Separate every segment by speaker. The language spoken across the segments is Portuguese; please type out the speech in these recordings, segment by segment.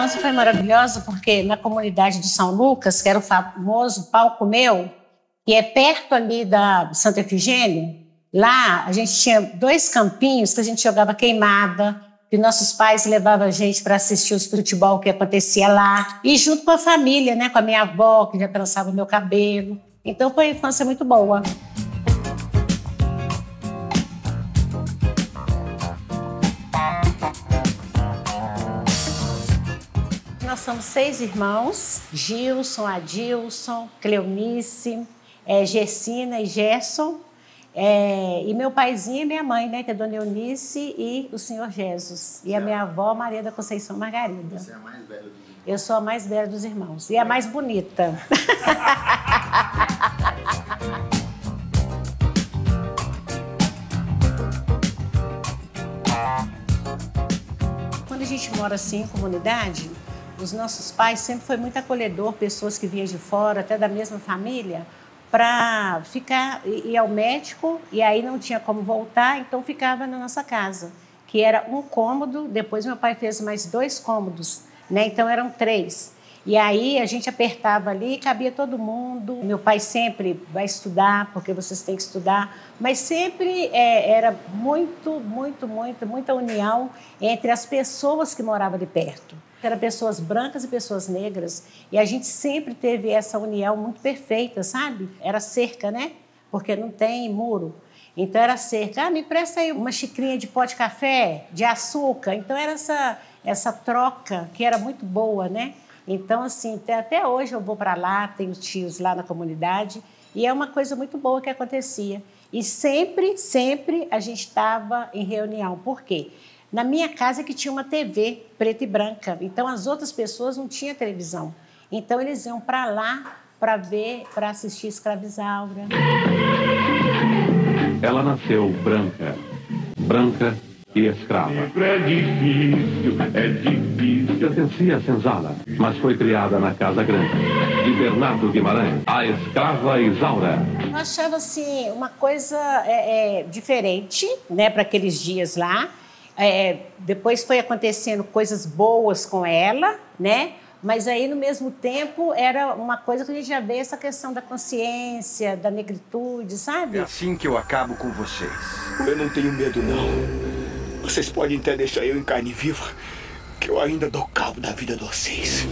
Speaker 1: infância foi maravilhosa porque na comunidade do São Lucas, que era o famoso Palco Meu, que é perto ali da Santa Efigênia, lá a gente tinha 2 campinhos que a gente jogava queimada, que nossos pais levavam a gente para assistir os futebol que acontecia lá, e junto com a família, né, com a minha avó, que já trançava o meu cabelo. Então foi uma infância muito boa. Nós somos 6 irmãos, Gilson, Adilson, Cleonice, Gersina e Gerson, e meu paizinho e minha mãe, né, que é Dona Eunice e o senhor Jesus. E a minha avó, Maria da Conceição Margarida.
Speaker 2: Você é a mais velha dos irmãos?
Speaker 1: Eu sou a mais velha dos irmãos e a mais bonita. Quando a gente mora assim em comunidade, os nossos pais sempre foi muito acolhedor, pessoas que vinham de fora, até da mesma família, para ficar, ir ao médico, e aí não tinha como voltar, então ficava na nossa casa, que era um cômodo, depois meu pai fez mais 2 cômodos, né? Então eram 3. E aí a gente apertava ali, cabia todo mundo. Meu pai sempre vai estudar, porque vocês têm que estudar, mas sempre era muita união entre as pessoas que moravam ali perto. Eram pessoas brancas e pessoas negras, e a gente sempre teve essa união muito perfeita, sabe? Era cerca, né? Porque não tem muro. Então era cerca. Me empresta aí uma xicrinha de pó de café, de açúcar. Então era essa troca que era muito boa, né? Então, assim, até hoje eu vou para lá, tenho tios lá na comunidade, e é uma coisa muito boa que acontecia. E sempre a gente estava em reunião. Por quê? Na minha casa que tinha uma TV preta e branca, então as outras pessoas não tinham televisão. Então eles iam para lá para ver, para assistir Escravizaura.
Speaker 3: Ela nasceu branca e escrava.
Speaker 4: É difícil.
Speaker 3: Pertencia a senzala, mas foi criada na Casa Grande, de Bernardo Guimarães, a escrava Isaura.
Speaker 1: Eu achava assim uma coisa diferente, né, para aqueles dias lá. Depois foi acontecendo coisas boas com ela, né? Mas aí, no mesmo tempo, era uma coisa que a gente já vê, essa questão da consciência, da negritude, sabe?
Speaker 5: É assim que eu acabo com vocês.
Speaker 4: Eu não tenho medo, não. Vocês podem até deixar eu em carne viva, que eu ainda dou cabo da vida de vocês.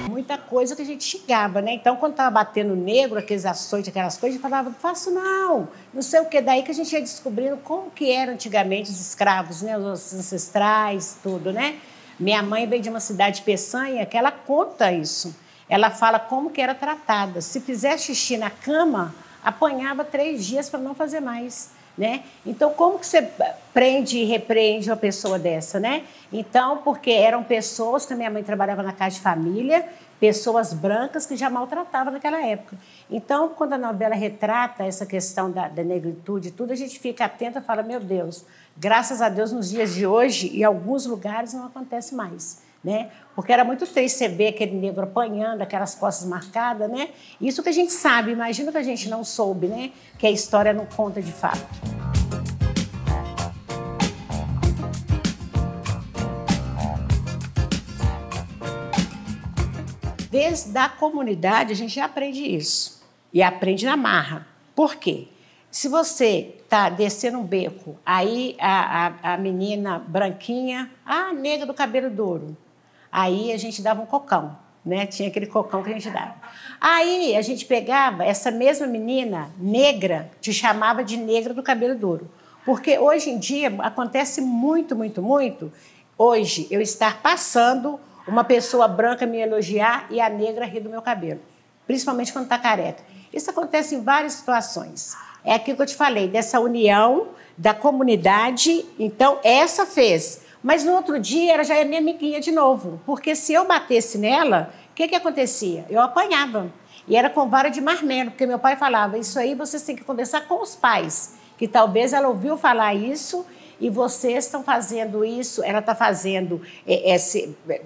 Speaker 1: Muita coisa que a gente xingava, né? Então, quando estava batendo negro, aqueles açoites, aquelas coisas, a gente falava, não faço não sei o quê. Daí que a gente ia descobrindo como que eram antigamente os escravos, né? Os ancestrais, tudo, né? Minha mãe veio de uma cidade peçanha que ela conta isso. Ela fala como que era tratada. Se fizesse xixi na cama, apanhava 3 dias para não fazer mais, né? Então, como que você prende e repreende uma pessoa dessa, né? Então, porque eram pessoas que a minha mãe trabalhava na casa de família, pessoas brancas que já maltratavam naquela época. Então, quando a novela retrata essa questão da negritude e tudo, a gente fica atenta e fala, meu Deus, graças a Deus, nos dias de hoje, em alguns lugares não acontece mais, né? Porque era muito triste você ver aquele negro apanhando, aquelas costas marcadas, né? Isso que a gente sabe, imagina que a gente não soube, né? Que a história não conta de fato. Desde a comunidade, a gente já aprende isso. E aprende na marra. Por quê? Se você está descendo um beco, aí a menina branquinha, negra do cabelo duro, aí a gente dava um cocão, né? Tinha aquele cocão que a gente dava. Aí a gente pegava essa mesma menina negra, te chamava de negra do cabelo duro. Porque hoje em dia acontece muito, hoje eu estar passando, uma pessoa branca me elogiar e a negra rir do meu cabelo, principalmente quando está careca. Isso acontece em várias situações. É aquilo que eu te falei, dessa união da comunidade. Então, essa fez. Mas no outro dia, ela já é minha amiguinha de novo. Porque se eu batesse nela, o que acontecia? Eu apanhava. E era com vara de marmelo, porque meu pai falava, isso aí vocês têm que conversar com os pais, que talvez ela ouviu falar isso e vocês estão fazendo isso, ela está fazendo,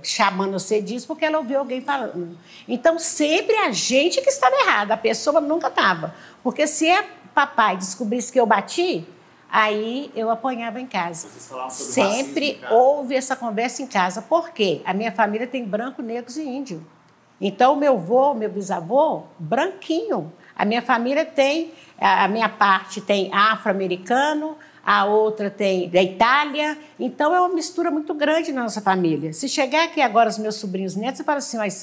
Speaker 1: chamando você disso, porque ela ouviu alguém falando. Então, sempre a gente que estava errada, a pessoa nunca estava. Porque se papai descobrisse que eu bati, Aí eu apanhava em casa.
Speaker 2: Vocês falavam sobre
Speaker 1: Sempre
Speaker 2: racismo em casa.
Speaker 1: houve essa conversa em casa. Por quê? A minha família tem branco, negros e índio. Então, meu avô, meu bisavô, branquinho. A minha família tem, a minha parte tem afro-americano, a outra tem da Itália. Então, é uma mistura muito grande na nossa família. Se chegar aqui agora os meus sobrinhos netos, você fala assim, mas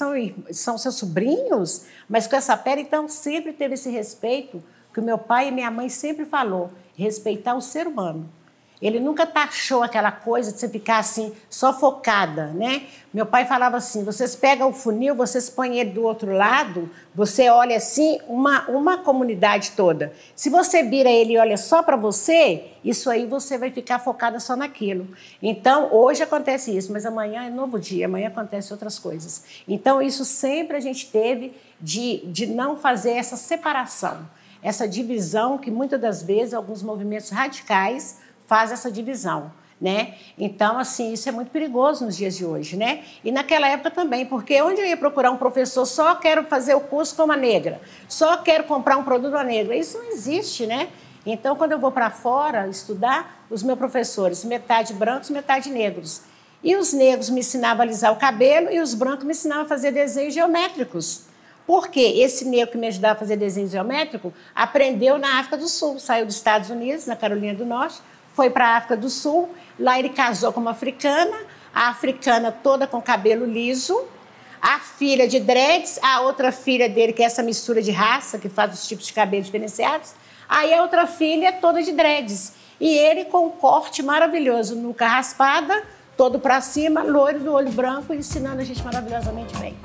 Speaker 1: são seus sobrinhos? Mas com essa pele, então, sempre teve esse respeito que o meu pai e minha mãe sempre falou, respeitar o ser humano. Ele nunca taxou aquela coisa de você ficar assim, só focada, né? Meu pai falava assim, vocês pegam o funil, vocês põem ele do outro lado, você olha assim, uma comunidade toda. Se você vira ele e olha só para você, isso aí você vai ficar focada só naquilo. Então, hoje acontece isso, mas amanhã é novo dia, amanhã acontecem outras coisas. Então, isso sempre a gente teve de não fazer essa separação, essa divisão que muitas das vezes alguns movimentos radicais faz essa divisão, né? Então, assim, isso é muito perigoso nos dias de hoje, né? E naquela época também, porque onde eu ia procurar um professor, só quero fazer o curso com uma negra, só quero comprar um produto uma negra, isso não existe, né? Então, quando eu vou para fora estudar, os meus professores, metade brancos, metade negros. E os negros me ensinavam a alisar o cabelo e os brancos me ensinavam a fazer desenhos geométricos. Porque esse negro que me ajudava a fazer desenho geométrico aprendeu na África do Sul, saiu dos Estados Unidos, na Carolina do Norte, foi para a África do Sul, lá ele casou com uma africana, a africana toda com cabelo liso, a filha de dreads, a outra filha dele, que é essa mistura de raça, que faz os tipos de cabelo diferenciados, aí a outra filha toda de dreads. E ele com um corte maravilhoso, nuca raspada, todo para cima, loiro do olho branco, ensinando a gente maravilhosamente bem.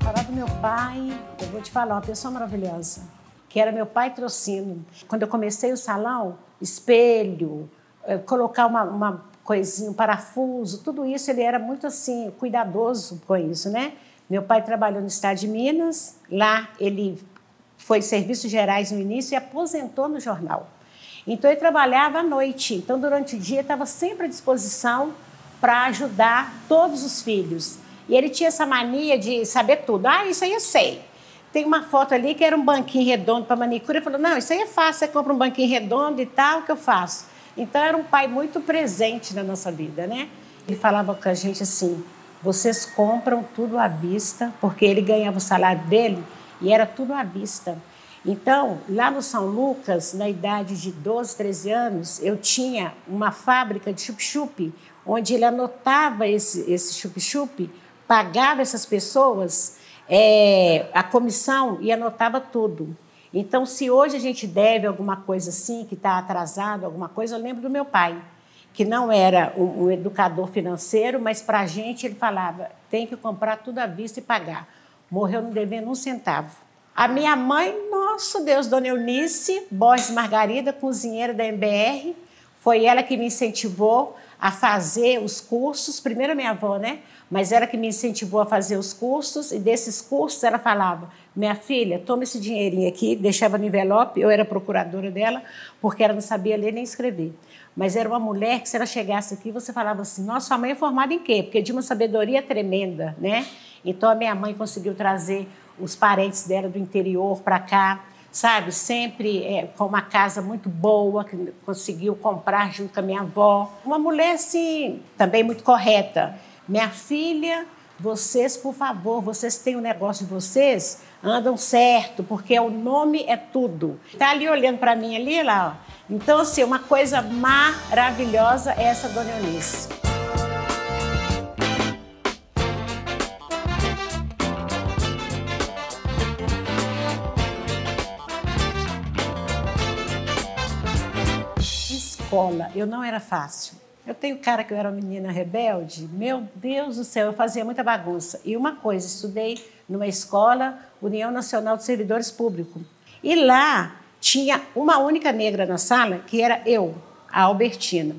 Speaker 1: Falar do meu pai, eu vou te falar, uma pessoa maravilhosa, que era meu pai Trocino. Quando eu comecei o salão, espelho, colocar uma coisinha, um parafuso, tudo isso, ele era muito assim, cuidadoso com isso, né? Meu pai trabalhou no estado de Minas, lá ele foi serviços gerais no início e aposentou no jornal. Então ele trabalhava à noite, então durante o dia estava sempre à disposição para ajudar todos os filhos. E ele tinha essa mania de saber tudo. Ah, isso aí eu sei. Tem uma foto ali que era um banquinho redondo para manicure. Ele falou, não, isso aí é fácil, você compra um banquinho redondo e tal, o que eu faço? Então, era um pai muito presente na nossa vida, né? Ele falava com a gente assim, vocês compram tudo à vista, porque ele ganhava o salário dele e era tudo à vista. Então, lá no São Lucas, na idade de 12, 13 anos, eu tinha uma fábrica de chup-chup, onde ele anotava esse chup-chup, pagava essas pessoas a comissão e anotava tudo. Então, se hoje a gente deve alguma coisa assim, que está atrasado, alguma coisa, eu lembro do meu pai, que não era um educador financeiro, mas para a gente ele falava, tem que comprar tudo à vista e pagar. Morreu não devendo um centavo. A minha mãe, nosso Deus, Dona Eunice Borges Margarida, cozinheira da MBR, foi ela que me incentivou a fazer os cursos, primeiro a minha avó, né? Mas ela que me incentivou a fazer os cursos, e desses cursos ela falava, minha filha, toma esse dinheirinho aqui, deixava no envelope, eu era procuradora dela, porque ela não sabia ler nem escrever. Mas era uma mulher que, se ela chegasse aqui, você falava assim, nossa, sua mãe é formada em quê? Porque de uma sabedoria tremenda, né? Então, a minha mãe conseguiu trazer os parentes dela do interior para cá, sabe? Sempre com uma casa muito boa, que conseguiu comprar junto com a minha avó. Uma mulher, assim, também muito correta. Minha filha, vocês, por favor, vocês têm um negócio de vocês, andam certo, porque o nome é tudo. Está ali olhando para mim, ali, lá, ó. Então, assim, uma coisa maravilhosa é essa Dona Eunice. Escola, eu não era fácil. Eu tenho cara que eu era uma menina rebelde. Meu Deus do céu, eu fazia muita bagunça. E uma coisa, estudei numa escola, União Nacional de Servidores Públicos. E lá tinha uma única negra na sala, que era eu, a Albertina.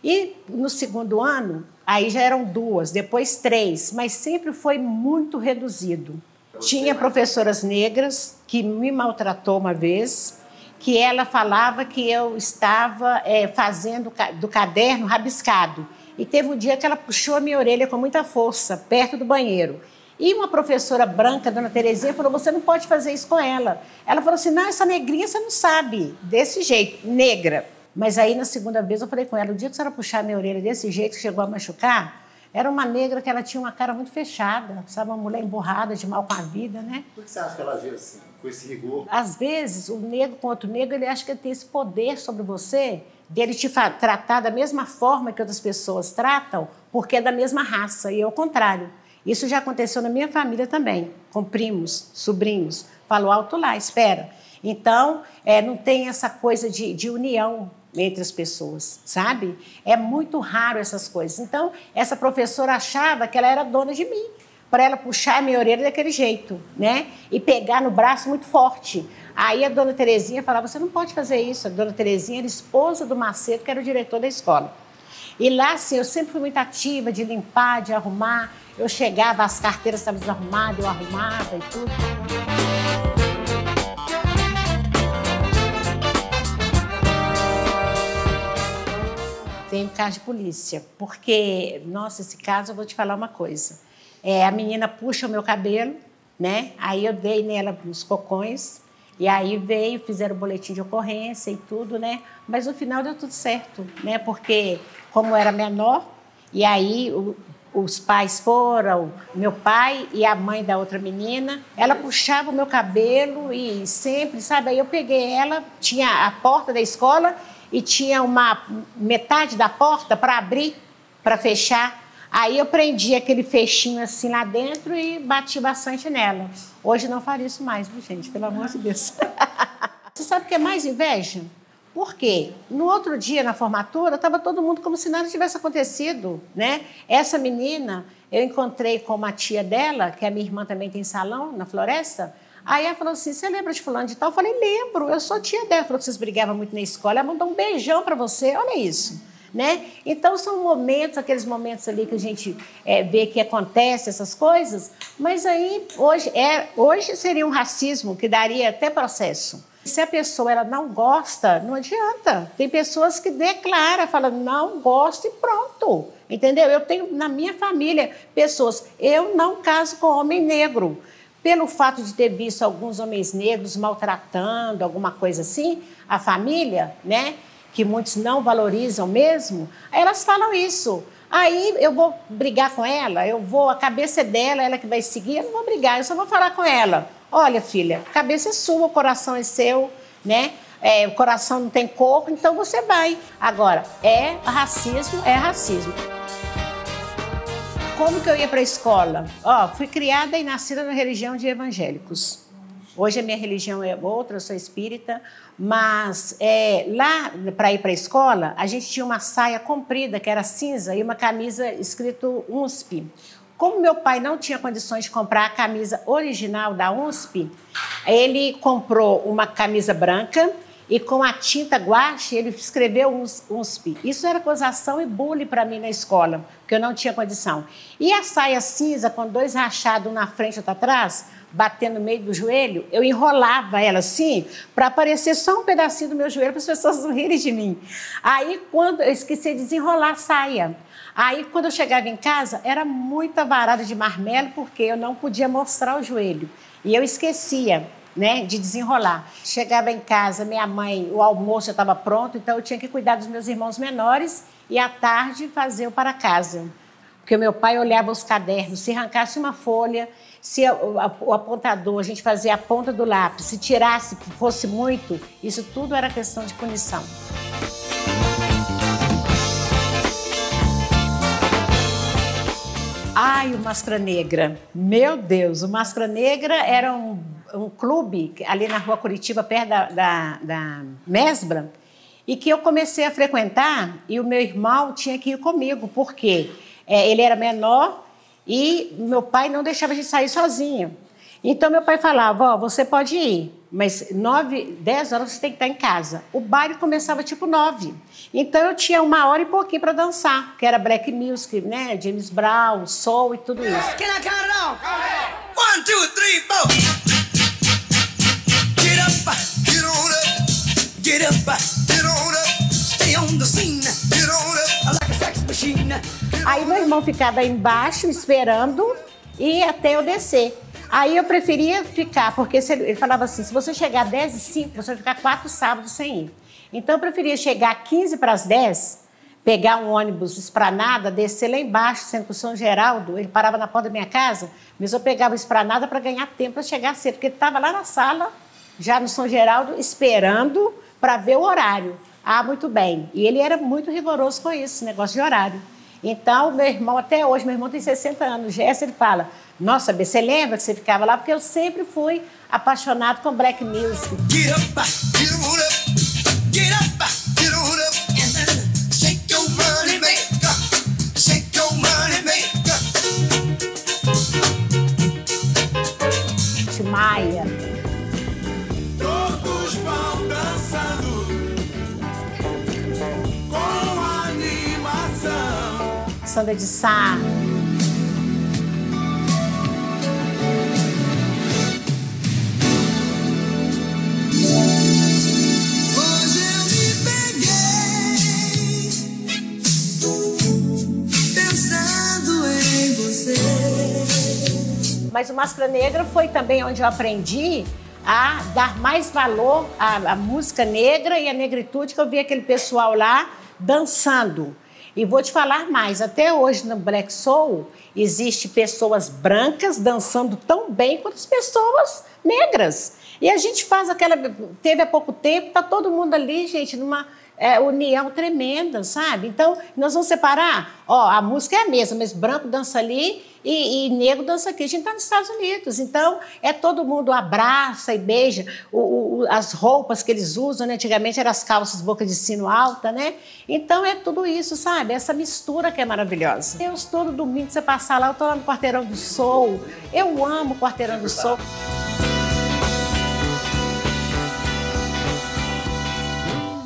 Speaker 1: E no segundo ano, aí já eram 2, depois 3, mas sempre foi muito reduzido. Tinha professoras negras que me maltratou uma vez, que ela falava que eu estava fazendo do caderno rabiscado. E teve um dia que ela puxou a minha orelha com muita força, perto do banheiro. E uma professora branca, dona Terezinha, falou, você não pode fazer isso com ela. Ela falou assim, não, essa negrinha você não sabe, desse jeito, negra. Mas aí, na segunda vez, eu falei com ela, o dia que a senhora puxar a minha orelha desse jeito, que chegou a machucar, era uma negra que ela tinha uma cara muito fechada, sabe, uma mulher emburrada, de mal com a vida, né?
Speaker 2: Por que você acha que ela agiu assim, com esse rigor?
Speaker 1: Às vezes, o negro com outro negro, ele acha que ele tem esse poder sobre você, dele te tratar da mesma forma que outras pessoas tratam, porque é da mesma raça, e é o contrário. Isso já aconteceu na minha família também, com primos, sobrinhos. Falou alto lá, espera. Então, não tem essa coisa de união entre as pessoas, sabe? É muito raro essas coisas. Então, essa professora achava que ela era dona de mim, para ela puxar a minha orelha daquele jeito, né? E pegar no braço muito forte. Aí a dona Terezinha falava, você não pode fazer isso. A dona Terezinha era esposa do Macedo, que era o diretor da escola. E lá, assim, eu sempre fui muito ativa de limpar, de arrumar. Eu chegava, as carteiras estavam desarrumadas, eu arrumava e tudo. Tem um caso de polícia, porque, nossa, esse caso eu vou te falar uma coisa. A menina puxa o meu cabelo, né? Aí eu dei nela uns cocões, e aí veio, fizeram o boletim de ocorrência e tudo, né? Mas no final deu tudo certo, né? Porque, como eu era menor, e aí os pais foram, meu pai e a mãe da outra menina, ela puxava o meu cabelo e sempre, sabe? Aí eu peguei ela, tinha a porta da escola e tinha uma metade da porta para abrir, para fechar. Aí eu prendi aquele fechinho assim lá dentro e bati bastante nela. Hoje não faria isso mais, viu, gente? Pelo amor de Deus. Você sabe o que é mais inveja? Por quê? No outro dia, na formatura, estava todo mundo como se nada tivesse acontecido, né? Essa menina, eu encontrei com uma tia dela, que a minha irmã também tem salão, na Floresta. Aí ela falou assim, você lembra de fulano de tal? Eu falei, lembro, eu sou tia dela. Ela falou que vocês brigavam muito na escola. Ela mandou um beijão para você, olha isso. Né? Então, são momentos, aqueles momentos ali que a gente vê que acontece essas coisas, mas aí, hoje seria um racismo que daria até processo. Se a pessoa ela não gosta, não adianta. Tem pessoas que declaram, falam, não gosto e pronto. Entendeu? Eu tenho na minha família pessoas, eu não caso com homem negro. Pelo fato de ter visto alguns homens negros maltratando, alguma coisa assim, a família, né? Que muitos não valorizam mesmo, elas falam isso. Aí eu vou brigar com ela, a cabeça é dela, ela que vai seguir, eu não vou brigar, eu só vou falar com ela. Olha, filha, a cabeça é sua, o coração é seu, né? O coração não tem corpo, então você vai. Agora, racismo, é racismo. Como que eu ia para a escola? Fui criada e nascida na religião de evangélicos. Hoje a minha religião é outra, eu sou espírita, mas lá, para ir para a escola, a gente tinha uma saia comprida, que era cinza, e uma camisa escrito UNSP. Como meu pai não tinha condições de comprar a camisa original da UNSP, ele comprou uma camisa branca e com a tinta guache ele escreveu UNSP. Isso era acusação e bullying para mim na escola, porque eu não tinha condição. E a saia cinza, com 2 rachados, um na frente e outro atrás, batendo no meio do joelho, eu enrolava ela assim, para aparecer só um pedacinho do meu joelho, para as pessoas não rirem de mim. Aí, quando eu esqueci de desenrolar a saia. Aí, quando eu chegava em casa, era muita varada de marmelo, porque eu não podia mostrar o joelho. E eu esquecia, né, de desenrolar. Chegava em casa, minha mãe, o almoço já estava pronto, então eu tinha que cuidar dos meus irmãos menores e, à tarde, fazer o para casa. Porque o meu pai olhava os cadernos, se arrancasse uma folha, se o apontador, a gente fazia a ponta do lápis, se tirasse, fosse muito, isso tudo era questão de punição. Ai, o Máscara Negra. Meu Deus, o Máscara Negra era um clube ali na Rua Curitiba, perto da Mesbla, e que eu comecei a frequentar e o meu irmão tinha que ir comigo, porque ele era menor e meu pai não deixava a gente sair sozinho. Então, meu pai falava, você pode ir, mas 9, 10 horas você tem que estar em casa. O baile começava tipo 9. Então, eu tinha 1 hora e pouquinho para dançar, que era black music, né? James Brown, soul e tudo isso.
Speaker 6: Can I count it off? 1, 2, 3, 4. Get up, get on up. Get up, get on up. Stay on the scene. Get on up like a sex machine.
Speaker 1: Aí, meu irmão ficava aí embaixo esperando. e até eu descer. Aí eu preferia ficar, porque ele falava assim, se você chegar às 10h05, você vai ficar 4 sábados sem ir. Então eu preferia chegar 15:10, pegar um ônibus Esplanada, descer lá embaixo, sendo que o São Geraldo, ele parava na porta da minha casa, mas eu pegava o Esplanada para ganhar tempo para chegar cedo, porque ele estava lá na sala, já no São Geraldo, esperando para ver o horário. Ah, muito bem. E ele era muito rigoroso com isso, esse negócio de horário. Então, meu irmão, até hoje, meu irmão tem 60 anos, Gerson, ele fala, nossa, Bê, você lembra que você ficava lá? Porque eu sempre fui apaixonado com black music.
Speaker 6: Get up, get on up, get up, get on up, and then shake your money maker, shake your money maker.
Speaker 1: Maia.
Speaker 6: Todos vão dançando com animação.
Speaker 1: Sandra de Sá.
Speaker 6: Hoje eu me peguei pensando em você.
Speaker 1: Mas o Máscara Negra foi também onde eu aprendi a dar mais valor à música negra e à negritude, que eu vi aquele pessoal lá dançando. E vou te falar mais, até hoje no Black Soul existe pessoas brancas dançando tão bem quanto as pessoas negras. E a gente faz aquela... Teve há pouco tempo, tá todo mundo ali, gente, numa união tremenda, sabe? Então, nós vamos separar. Ó, a música é a mesma, mas branco dança ali e negro dança aqui. A gente está nos Estados Unidos, então todo mundo abraça e beija. As roupas que eles usam, né? Antigamente eram as calças boca de sino alta, né? Então é tudo isso, sabe? Essa mistura que é maravilhosa. Todo domingo você passar lá, eu estou lá no Quarteirão do Soul. Eu amo o Quarteirão do Soul.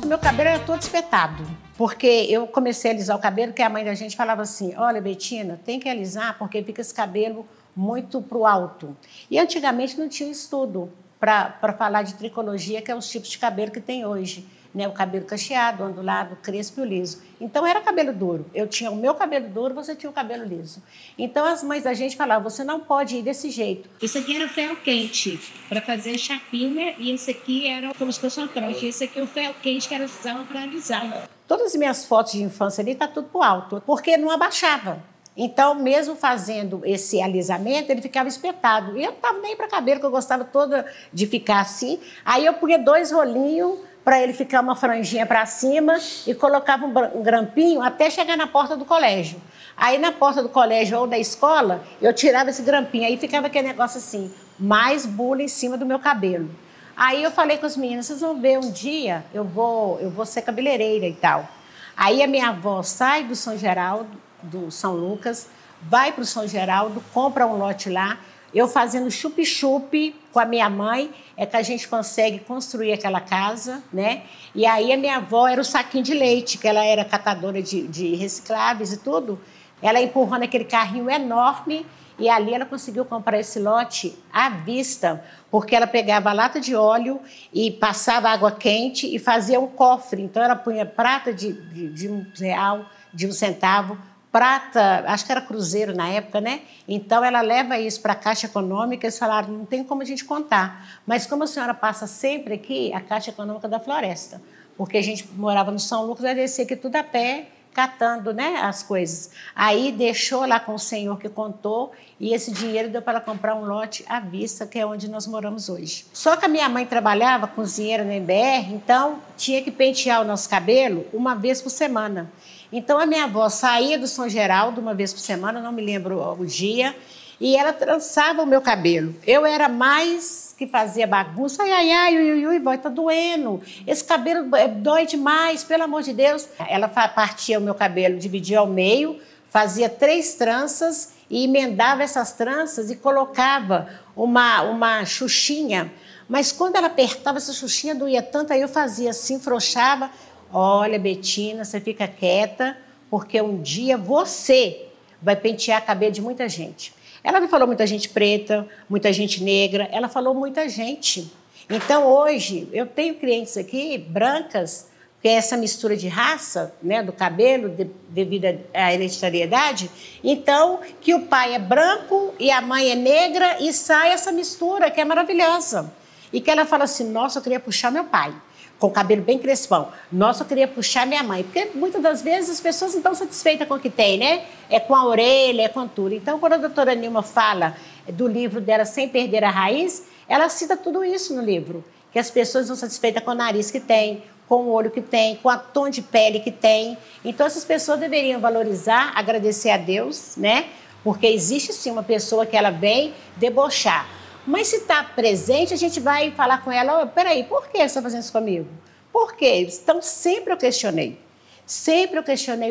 Speaker 1: Meu cabelo era todo espetado, porque eu comecei a alisar o cabelo, que a mãe da gente falava assim, olha, Betina, tem que alisar porque fica esse cabelo muito pro alto. E antigamente não tinha estudo para falar de tricologia, que é os tipos de cabelo que tem hoje, né? O cabelo cacheado, ondulado, crespo e o liso. Então era cabelo duro. Eu tinha o meu cabelo duro, você tinha o cabelo liso. Então as mães da gente falavam, você não pode ir desse jeito.
Speaker 7: Isso aqui era ferro quente para fazer chapinha e esse aqui era como se fosse uma trança. Esse aqui é o ferro quente que era usado para alisar.
Speaker 1: Todas as minhas fotos de infância ali tá tudo pro alto, porque não abaixava. Então, mesmo fazendo esse alisamento, ele ficava espetado. E eu não estava nem para cabelo, que eu gostava toda de ficar assim. Aí eu punha 2 rolinhos para ele ficar uma franjinha para cima e colocava um grampinho até chegar na porta do colégio. Aí na porta do colégio ou da escola, eu tirava esse grampinho. Aí ficava aquele negócio assim, mais bula em cima do meu cabelo. Aí eu falei com as meninas, vocês vão ver, um dia eu vou ser cabeleireira e tal. Aí a minha avó sai do São Geraldo, do São Lucas, vai para o São Geraldo, compra um lote lá. Eu fazendo chup-chup com a minha mãe, é que a gente consegue construir aquela casa, né? E aí a minha avó era o saquinho de leite, que ela era catadora de recicláveis e tudo. Ela empurrando aquele carrinho enorme e ali ela conseguiu comprar esse lote à vista, porque ela pegava a lata de óleo e passava água quente e fazia um cofre. Então ela punha prata de R$1, de 1 centavo, prata, acho que era cruzeiro na época, né? Então, ela leva isso para a Caixa Econômica, eles falaram, não tem como a gente contar. Mas como a senhora passa sempre aqui, a Caixa Econômica da Floresta, porque a gente morava no São Lucas, vai descer aqui tudo a pé, catando, né, as coisas. Aí deixou lá com o senhor que contou e esse dinheiro deu para ela comprar um lote à vista, que é onde nós moramos hoje. Só que a minha mãe trabalhava cozinheira na MBR, então tinha que pentear o nosso cabelo uma vez por semana. Então, a minha avó saía do São Geraldo uma vez por semana, não me lembro o dia, e ela trançava o meu cabelo. Eu era mais que fazia bagunça. Ai, ui, ui, vó, tá doendo. Esse cabelo dói demais, pelo amor de Deus. Ela partia o meu cabelo, dividia ao meio, fazia 3 tranças e emendava essas tranças e colocava uma xuxinha. Mas quando ela apertava essa xuxinha, doía tanto, aí eu fazia assim, frouxava. Olha, Betina, você fica quieta, porque um dia você vai pentear cabelo de muita gente. Ela não falou muita gente preta, muita gente negra, ela falou muita gente. Então, hoje, eu tenho clientes aqui, brancas, que é essa mistura de raça, né, do cabelo, devido à hereditariedade, então que o pai é branco e a mãe é negra e sai essa mistura que é maravilhosa. E que ela fala assim, nossa, eu queria puxar meu pai, com o cabelo bem crespão. Nossa, eu queria puxar minha mãe. Porque muitas das vezes as pessoas não estão satisfeitas com o que tem, né? É com a orelha, é com tudo. Então, quando a doutora Nilma fala do livro dela Sem Perder a Raiz, ela cita tudo isso no livro. Que as pessoas não estão satisfeitas com o nariz que tem, com o olho que tem, com a tom de pele que tem. Então, essas pessoas deveriam valorizar, agradecer a Deus, né? Porque existe, sim, uma pessoa que ela vem debochar. Mas se está presente, a gente vai falar com ela, peraí, por que você está fazendo isso comigo? Por quê? Então, sempre eu questionei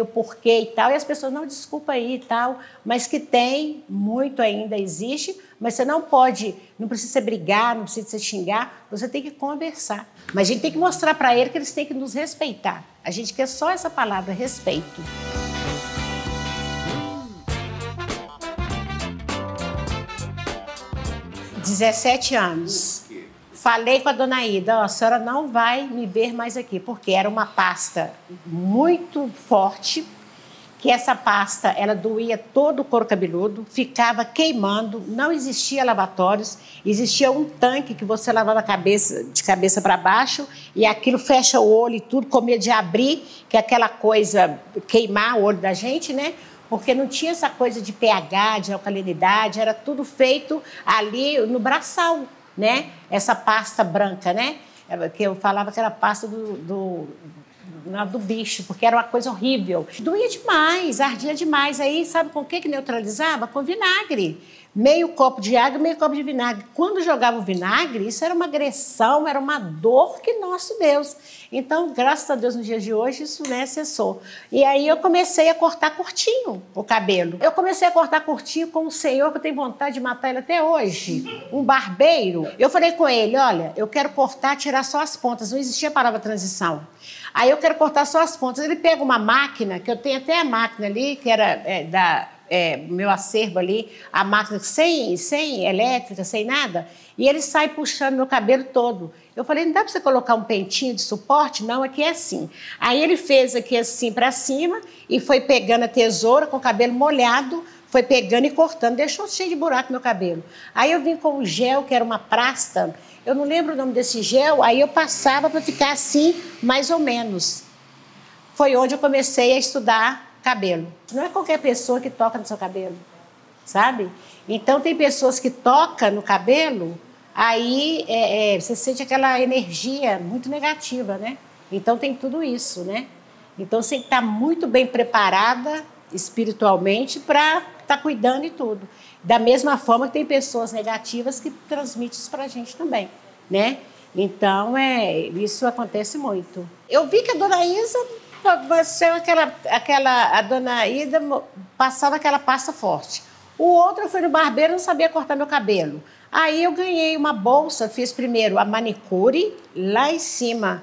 Speaker 1: o porquê e tal, e as pessoas, não, desculpa aí e tal, mas que tem, muito ainda existe, mas você não pode, não precisa brigar, não precisa xingar, você tem que conversar. Mas a gente tem que mostrar para eles que eles têm que nos respeitar. A gente quer só essa palavra, respeito. 17 anos. Falei com a dona Ida, ó, a senhora não vai me ver mais aqui, porque era uma pasta muito forte, que essa pasta, ela doía todo o couro cabeludo, ficava queimando, não existia lavatórios, existia um tanque que você lavava a cabeça, de cabeça para baixo, e aquilo fecha o olho e tudo, com medo de abrir, que é aquela coisa, queimar o olho da gente, né? Porque não tinha essa coisa de pH, de alcalinidade, era tudo feito ali no braçal, né? Essa pasta branca, né? Que eu falava que era pasta do bicho, porque era uma coisa horrível. Doía demais, ardia demais. Aí, sabe com o que neutralizava? Com vinagre. Meio copo de água, meio copo de vinagre. Quando jogava o vinagre, isso era uma agressão, era uma dor que, nosso Deus. Então, graças a Deus, nos dias de hoje, isso, né, cessou. E aí eu comecei a cortar curtinho o cabelo. Eu comecei a cortar curtinho com um senhor que eu tenho vontade de matar ele até hoje, um barbeiro. Eu falei com ele, olha, eu quero cortar, tirar só as pontas. Não existia a palavra transição. Aí eu quero cortar só as pontas. Ele pega uma máquina, que eu tenho até a máquina ali, que era meu acervo ali, a máquina sem elétrica, sem nada, e ele sai puxando meu cabelo todo. Eu falei, não dá para você colocar um pentinho de suporte? Não, aqui é assim. Aí ele fez aqui assim para cima e foi pegando a tesoura com o cabelo molhado, foi pegando e cortando, deixou cheio de buraco meu cabelo. Aí eu vim com um gel, que era uma pasta, eu não lembro o nome desse gel, aí eu passava para ficar assim, mais ou menos. Foi onde eu comecei a estudar cabelo. Não é qualquer pessoa que toca no seu cabelo, sabe? Então, tem pessoas que tocam no cabelo, aí você sente aquela energia muito negativa, né? Então, tem tudo isso, né? Então, você tem que estar muito bem preparada espiritualmente para estar cuidando e tudo. Da mesma forma que tem pessoas negativas que transmitem isso para a gente também, né? Então, isso acontece muito. Eu vi que a dona Isa... a dona Ida passava aquela pasta forte. O outro, eu fui no barbeiro, não sabia cortar meu cabelo. Aí eu ganhei uma bolsa, fiz primeiro a manicure, lá em cima,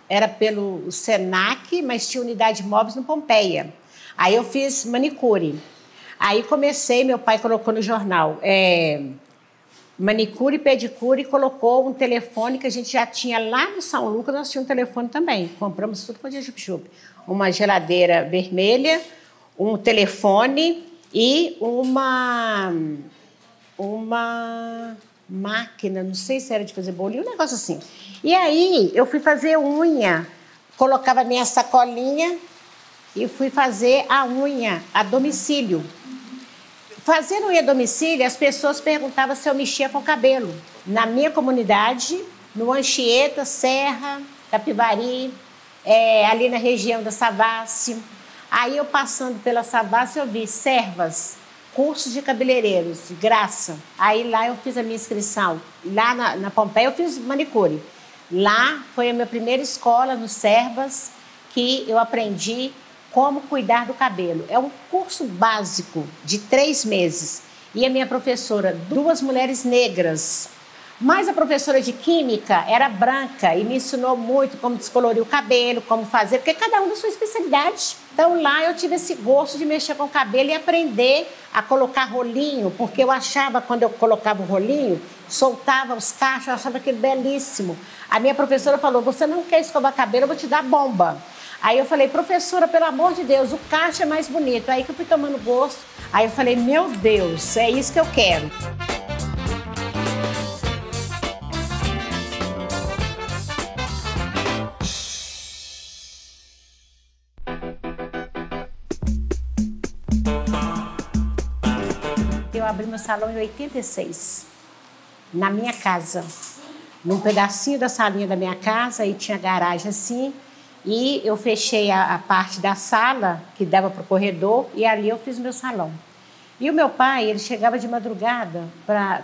Speaker 1: era pelo Senac, mas tinha unidade de móveis no Pompeia. Aí eu fiz manicure. Aí comecei, meu pai colocou no jornal, manicure e pedicure, e colocou um telefone que a gente já tinha lá no São Lucas, nós tínhamos um telefone também. Compramos tudo com a chup-chup. Uma geladeira vermelha, um telefone e uma máquina, não sei se era de fazer bolinho, um negócio assim. E aí eu fui fazer unha, colocava minha sacolinha e fui fazer a unha a domicílio. Fazendo unha a domicílio, as pessoas perguntavam se eu mexia com o cabelo. Na minha comunidade, no Anchieta, Serra, Capivari, ali na região da Savassi. Aí eu passando pela Savassi, eu vi servas, cursos de cabeleireiros, de graça. Aí lá eu fiz a minha inscrição. Lá na Pompeia eu fiz manicure. Lá foi a minha primeira escola, no Servas, que eu aprendi como cuidar do cabelo. É um curso básico de 3 meses. E a minha professora, 2 mulheres negras. Mas a professora de química era branca e me ensinou muito como descolorir o cabelo, como fazer, porque cada um da sua especialidade. Então lá eu tive esse gosto de mexer com o cabelo e aprender a colocar rolinho, porque eu achava, quando eu colocava o rolinho, soltava os cachos, eu achava aquilo belíssimo. A minha professora falou, você não quer escovar cabelo, eu vou te dar bomba. Aí eu falei, professora, pelo amor de Deus, o cacho é mais bonito. Aí que eu fui tomando gosto, aí eu falei, meu Deus, é isso que eu quero. Eu abri meu salão em 86, na minha casa, num pedacinho da salinha da minha casa, aí tinha garagem assim, e eu fechei a parte da sala, que dava para o corredor, e ali eu fiz meu salão. E o meu pai, ele chegava de madrugada,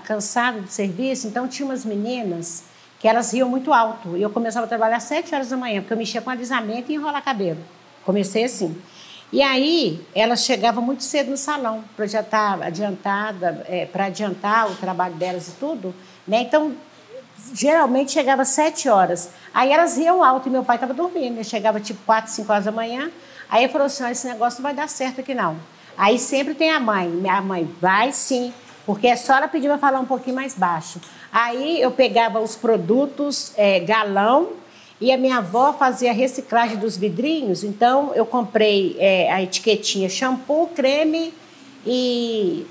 Speaker 1: cansado do serviço, então tinha umas meninas que elas riam muito alto, e eu começava a trabalhar às 7 horas da manhã, porque eu mexia com alisamento e enrolar cabelo. Comecei assim. E aí, ela chegava muito cedo no salão, para já estar adiantada, para adiantar o trabalho delas e tudo, né? Então, geralmente chegava às 7 horas. Aí elas riam alto e meu pai estava dormindo. Ele chegava tipo 4, 5 horas da manhã. Aí ele falou assim, esse negócio não vai dar certo aqui não. Aí sempre tem a mãe. Minha mãe, vai sim, porque é só ela pedir para falar um pouquinho mais baixo. Aí eu pegava os produtos galão, e a minha avó fazia a reciclagem dos vidrinhos, então eu comprei a etiquetinha shampoo, creme e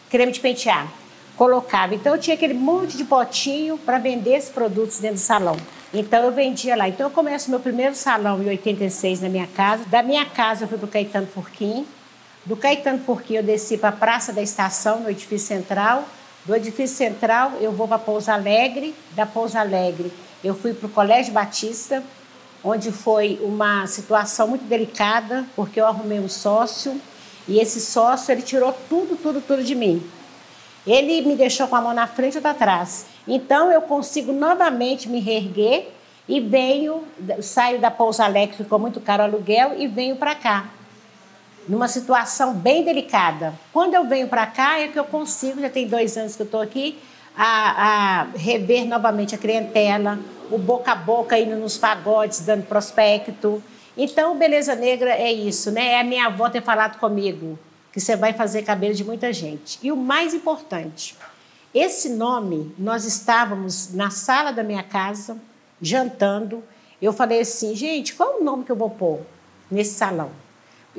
Speaker 1: creme de pentear. Colocava. Então eu tinha aquele monte de potinho para vender esses produtos dentro do salão. Então eu vendia lá. Então eu começo meu primeiro salão em 86 na minha casa. Da minha casa eu fui para o Caetano Furquim. Do Caetano Furquim eu desci para a Praça da Estação, no Edifício Central. Do Edifício Central eu vou para Pouso Alegre. Da Pouso Alegre eu fui para o Colégio Batista, onde foi uma situação muito delicada, porque eu arrumei um sócio, e esse sócio, ele tirou tudo de mim. Ele me deixou com a mão na frente e outra atrás. Então, eu consigo novamente me reerguer e saio da Pouso Alegre, ficou muito caro o aluguel, e venho para cá, numa situação bem delicada. Quando eu venho para cá, é que eu consigo, já tem 2 anos que eu estou aqui, a rever novamente a clientela, o boca a boca indo nos pagodes, dando prospecto. Então, Beleza Negra é isso, né? É a minha avó ter falado comigo que você vai fazer cabelo de muita gente. E o mais importante, esse nome, nós estávamos na sala da minha casa, jantando, eu falei assim, gente, qual é o nome que eu vou pôr nesse salão?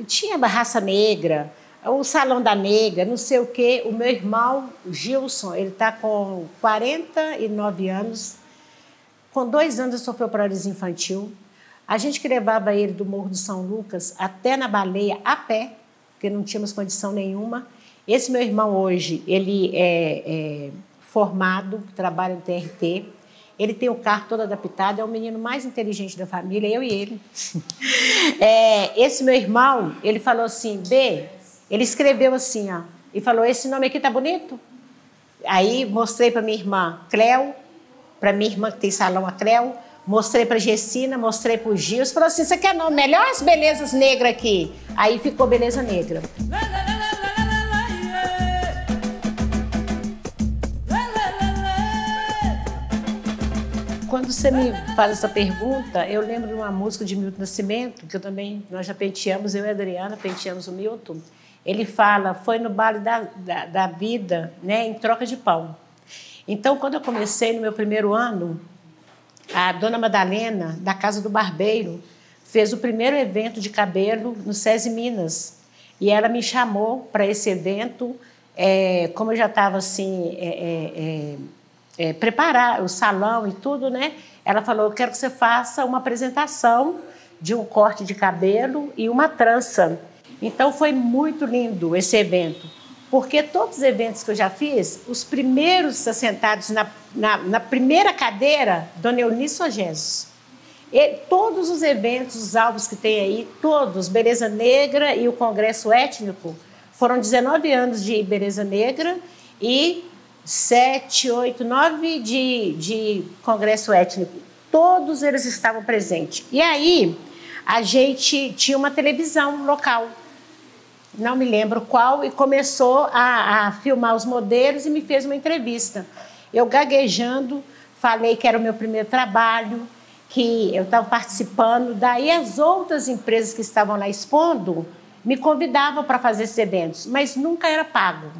Speaker 1: Tinha a Raça Negra, o Salão da Negra, não sei o quê. O meu irmão, Gilson, ele está com 49 anos. Com 2 anos, ele sofreu paralisia infantil. A gente que levava ele do Morro do São Lucas até na Baleia, a pé, porque não tínhamos condição nenhuma. Esse meu irmão hoje, ele é formado, trabalha no TRT. Ele tem o carro todo adaptado, é o menino mais inteligente da família, eu e ele. Esse meu irmão, ele falou assim, ele escreveu assim, ó, e falou, esse nome aqui tá bonito? Aí mostrei para minha irmã Cleo, para minha irmã que tem salão, a Cleo, mostrei para Gessina, mostrei para o Gilson, falou assim, você quer nome melhor as Belezas Negras aqui? Aí ficou Beleza Negra. Quando você me faz essa pergunta, eu lembro de uma música de Milton Nascimento, que nós já penteamos, eu e a Adriana penteamos o Milton. Ele fala, foi no baile da vida, né, em troca de pão. Então, quando eu comecei no meu primeiro ano, a dona Madalena, da Casa do Barbeiro, fez o primeiro evento de cabelo no SESI Minas. E ela me chamou para esse evento, como eu já estava assim, preparar o salão e tudo, né? Ela falou, eu quero que você faça uma apresentação de um corte de cabelo e uma trança. Então, foi muito lindo esse evento, porque todos os eventos que eu já fiz, os primeiros assentados na primeira cadeira, Dona Eunice Sogés. Todos os eventos, os álbuns que tem aí, todos, Beleza Negra e o Congresso Étnico, foram 19 anos de Beleza Negra e 7, 8, 9 de Congresso Étnico. Todos eles estavam presentes. E aí, a gente tinha uma televisão local, não me lembro qual, e começou a filmar os modelos e me fez uma entrevista. eu gaguejando, falei que era o meu primeiro trabalho, que eu estava participando. Daí as outras empresas que estavam lá expondo me convidavam para fazer esses eventos, mas nunca era pago.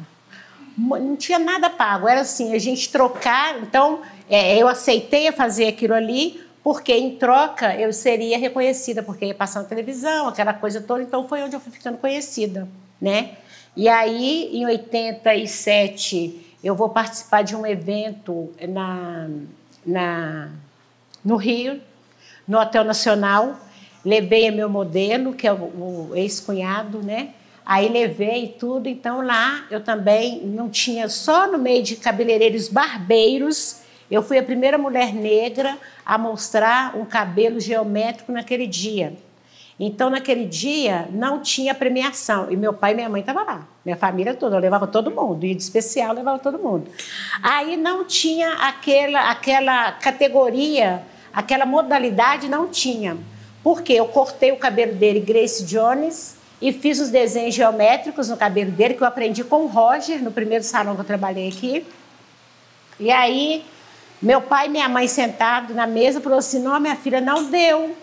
Speaker 1: Não tinha nada pago, era assim, a gente trocar. Então, eu aceitei fazer aquilo ali, porque em troca eu seria reconhecida, porque ia passar na televisão, aquela coisa toda. Então, foi onde eu fui ficando conhecida, né? E aí, em 87, eu vou participar de um evento no Rio, no Hotel Nacional. Levei meu modelo, que é o ex-cunhado, né? Aí levei tudo. Então, lá eu também não tinha, só no meio de cabeleireiros barbeiros, eu fui a primeira mulher negra a mostrar um cabelo geométrico naquele dia. Então, naquele dia, não tinha premiação. E meu pai e minha mãe estavam lá. Minha família toda, eu levava todo mundo. E de especial, eu levava todo mundo. Aí não tinha aquela categoria, aquela modalidade, não tinha. Porque eu cortei o cabelo dele, Grace Jones, e fiz os desenhos geométricos no cabelo dele, que eu aprendi com o Roger, no primeiro salão que eu trabalhei aqui. E aí, meu pai e minha mãe sentados na mesa, falou assim, não, minha filha, não deu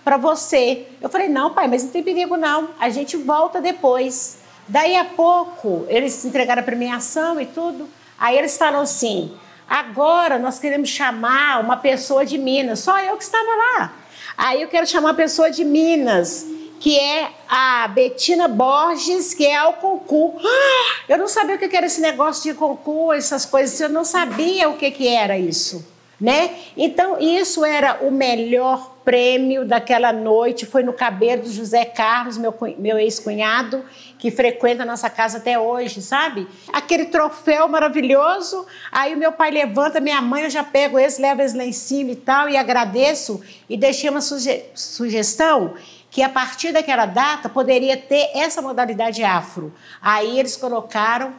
Speaker 1: para você. Eu falei, não, pai, mas não tem perigo, não. A gente volta depois. Daí a pouco, eles entregaram a premiação e tudo. Aí eles falaram assim, agora nós queremos chamar uma pessoa de Minas. Só eu que estava lá. Aí eu quero chamar uma pessoa de Minas, que é a Betina Borges, que é ao concurso. Eu não sabia o que era esse negócio de concurso, essas coisas. Eu não sabia o que era isso, né? Então, isso era o melhor prêmio daquela noite. Foi no cabelo do José Carlos, meu ex-cunhado, que frequenta a nossa casa até hoje, sabe? Aquele troféu maravilhoso. Aí o meu pai levanta, minha mãe, eu já pego eles, levo eles lá em cima e tal, e agradeço. E deixei uma sugestão que a partir daquela data poderia ter essa modalidade afro. Aí eles colocaram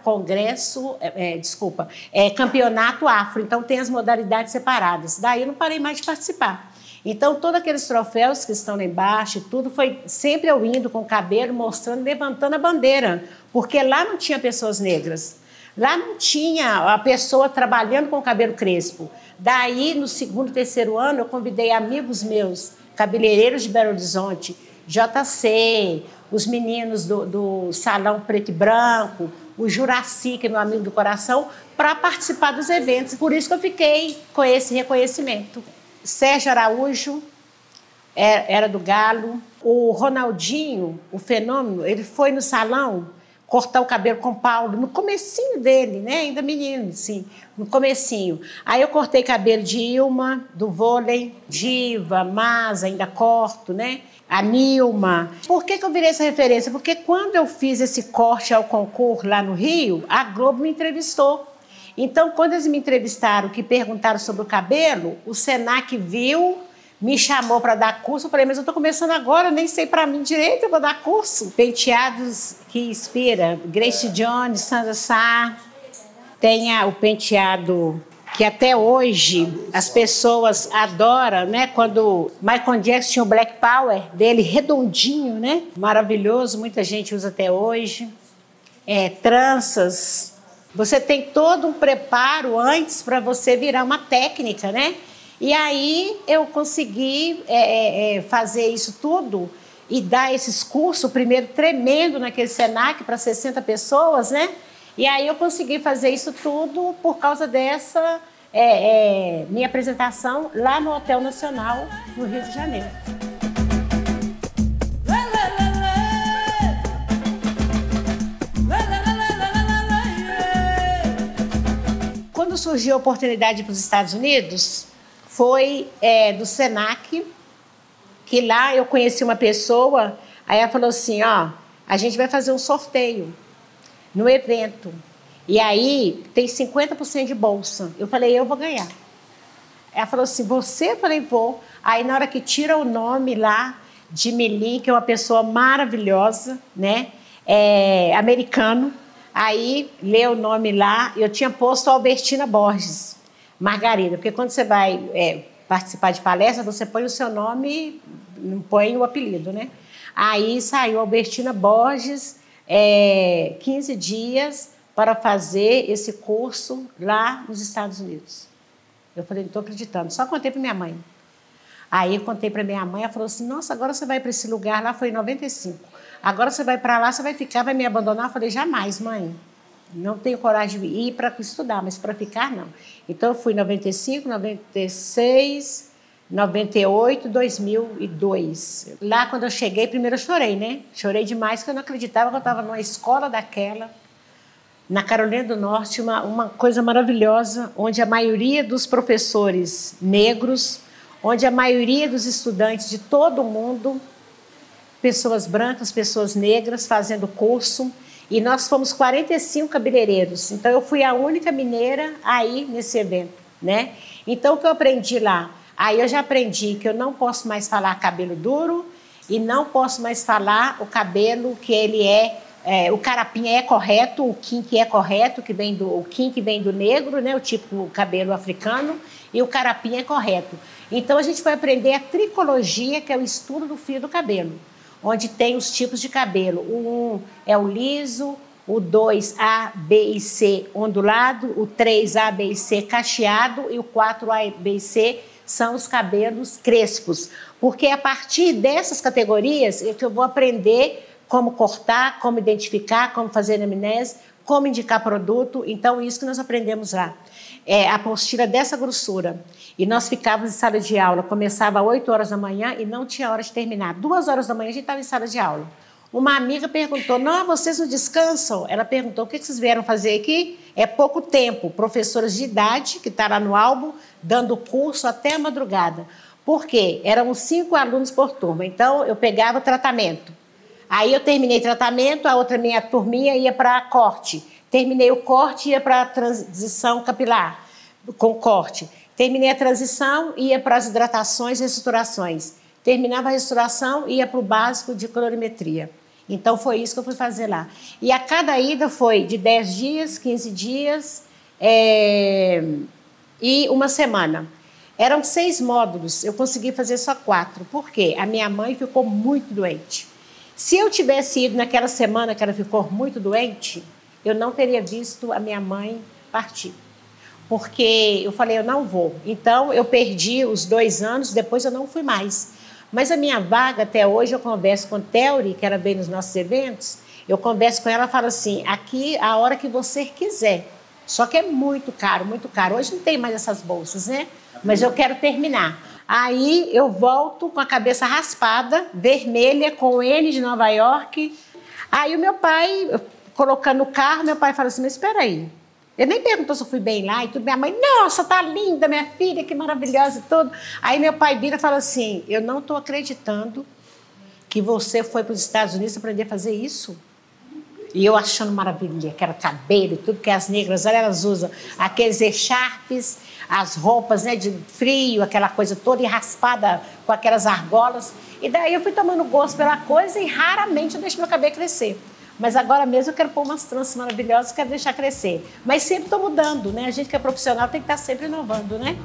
Speaker 1: campeonato afro. Então tem as modalidades separadas. Daí eu não parei mais de participar. Então todos aqueles troféus que estão lá embaixo e tudo, foi sempre eu indo com o cabelo, mostrando, levantando a bandeira. Porque lá não tinha pessoas negras. Lá não tinha a pessoa trabalhando com o cabelo crespo. Daí, no segundo, terceiro ano, eu convidei amigos meus, cabeleireiros de Belo Horizonte, JC, os meninos do Salão Preto e Branco, o Juraci, que é meu amigo do coração, para participar dos eventos. Por isso que eu fiquei com esse reconhecimento. Sérgio Araújo era do Galo. O Ronaldinho, o fenômeno, ele foi no salão cortar o cabelo com o Paulo, no comecinho dele, né? Ainda menino, assim, no comecinho. Aí eu cortei cabelo de Ilma, do vôlei, Diva, Masa, ainda corto, né? A Nilma. Por que eu virei essa referência? Porque quando eu fiz esse corte ao concurso lá no Rio, a Globo me entrevistou. Então, quando eles me entrevistaram, que perguntaram sobre o cabelo, o Senac viu, me chamou para dar curso. Eu falei, mas eu estou começando agora, eu nem sei para mim direito, eu vou dar curso. Penteados que inspira, Grace Jones, Sandra Sá. Tem o penteado que até hoje as pessoas adoram, né? Quando Michael Jackson tinha o Black Power dele, redondinho, né? Maravilhoso, muita gente usa até hoje. Tranças. Você tem todo um preparo antes para você virar uma técnica, né? E aí eu consegui fazer isso tudo e dar esses cursos, primeiro tremendo naquele Senac para 60 pessoas, né? E aí eu consegui fazer isso tudo por causa dessa minha apresentação lá no Hotel Nacional, no Rio de Janeiro. Quando surgiu a oportunidade de ir para os Estados Unidos, foi do Senac, que lá eu conheci uma pessoa, aí ela falou assim, ó, a gente vai fazer um sorteio no evento, e aí tem 50% de bolsa. Eu falei, eu vou ganhar. Ela falou assim, você? Eu falei, vou. Aí na hora que tira o nome lá de Melim, que é uma pessoa maravilhosa, né, americano, aí lê o nome lá, eu tinha posto Albertina Borges, Margarida, porque quando você vai participar de palestra, você põe o seu nome, não põe o apelido, né? Aí saiu Albertina Borges, 15 dias para fazer esse curso lá nos Estados Unidos. Eu falei, não estou acreditando. Só contei para minha mãe. Aí eu contei para minha mãe, ela falou assim, nossa, agora você vai para esse lugar, lá foi em 95. Agora você vai para lá, você vai ficar, vai me abandonar? Eu falei, jamais, mãe. Não tenho coragem de ir para estudar, mas para ficar, não. Então, eu fui em 95, 96, 98, 2002. Lá, quando eu cheguei, primeiro eu chorei, né? Chorei demais, porque eu não acreditava que eu estava numa escola daquela, na Carolina do Norte, uma coisa maravilhosa, onde a maioria dos professores negros, onde a maioria dos estudantes de todo o mundo, pessoas brancas, pessoas negras, fazendo curso, e nós fomos 45 cabeleireiros. Então, eu fui a única mineira aí nesse evento, né? Então, o que eu aprendi lá? Aí eu já aprendi que eu não posso mais falar cabelo duro e não posso mais falar o cabelo que ele o carapinha é correto, o kink é correto, o kink vem do negro, né? O típico cabelo africano, e o carapinha é correto. Então, a gente foi aprender a tricologia, que é o estudo do fio do cabelo, onde tem os tipos de cabelo. O 1 é o liso, o 2, A, B e C, ondulado, o 3, A, B e C, cacheado, e o 4, A, B e C, são os cabelos crespos. Porque a partir dessas categorias é que eu vou aprender como cortar, como identificar, como fazer anamnese, como indicar produto. Então, isso que nós aprendemos lá. É a apostila dessa grossura. E nós ficávamos em sala de aula, começava às 8 horas da manhã e não tinha hora de terminar. 2 horas da manhã a gente estava em sala de aula. Uma amiga perguntou, não, vocês não descansam? Ela perguntou, o que vocês vieram fazer aqui? É pouco tempo. Professoras de idade, que está lá no álbum, dando curso até a madrugada. Por quê? Eram 5 alunos por turma. Então, eu pegava o tratamento. Aí eu terminei tratamento, a outra minha turminha ia para corte. Terminei o corte, ia para a transição capilar, com corte. Terminei a transição, ia para as hidratações e restaurações. Terminava a restauração, ia para o básico de colorimetria. Então, foi isso que eu fui fazer lá. E a cada ida foi de 10 dias, 15 dias e uma semana. Eram 6 módulos, eu consegui fazer só 4. Por quê? A minha mãe ficou muito doente. Se eu tivesse ido naquela semana que ela ficou muito doente, eu não teria visto a minha mãe partir. Porque eu falei, eu não vou. Então, eu perdi os 2 anos, depois eu não fui mais. Mas a minha vaga, até hoje, eu converso com a Theory, que ela vem nos nossos eventos, eu converso com ela e falo assim, aqui a hora que você quiser. Só que é muito caro, muito caro. Hoje não tem mais essas bolsas, né? Mas eu quero terminar. Aí eu volto com a cabeça raspada, vermelha, com o N de Nova York. Aí o meu pai, colocando no carro, meu pai fala assim, mas espera aí. Ele nem perguntou se eu fui bem lá e tudo. Minha mãe, nossa, tá linda, minha filha, que maravilhosa e tudo. Aí meu pai vira e fala assim, eu não estou acreditando que você foi para os Estados Unidos aprender a fazer isso. E eu achando maravilha, que era cabelo e tudo, que as negras, olha, elas usam aqueles echarpes, as roupas, né, de frio, aquela coisa toda, e raspada com aquelas argolas. E daí eu fui tomando gosto pela coisa e raramente eu deixo meu cabelo crescer. Mas agora mesmo eu quero pôr umas tranças maravilhosas, quero deixar crescer. Mas sempre estou mudando, né? A gente que é profissional tem que estar sempre inovando, né?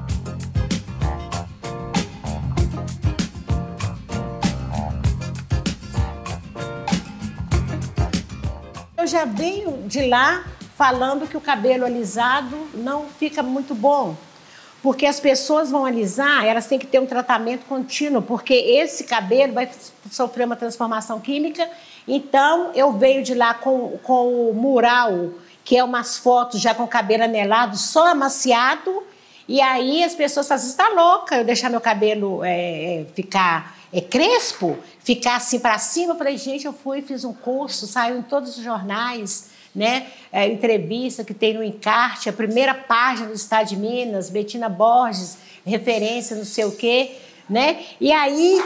Speaker 1: Eu já venho de lá falando que o cabelo alisado não fica muito bom. Porque as pessoas vão alisar, elas têm que ter um tratamento contínuo, porque esse cabelo vai sofrer uma transformação química. Então, eu venho de lá com o mural, que é umas fotos já com o cabelo anelado, só amaciado, e aí as pessoas falam, você está louca eu deixar meu cabelo ficar crespo, ficar assim para cima? Eu falei, gente, eu fui, fiz um curso, saiu em todos os jornais, né? Entrevista que tem no encarte, a primeira página do Estado de Minas, Betina Borges, referência, não sei o quê, né? E aí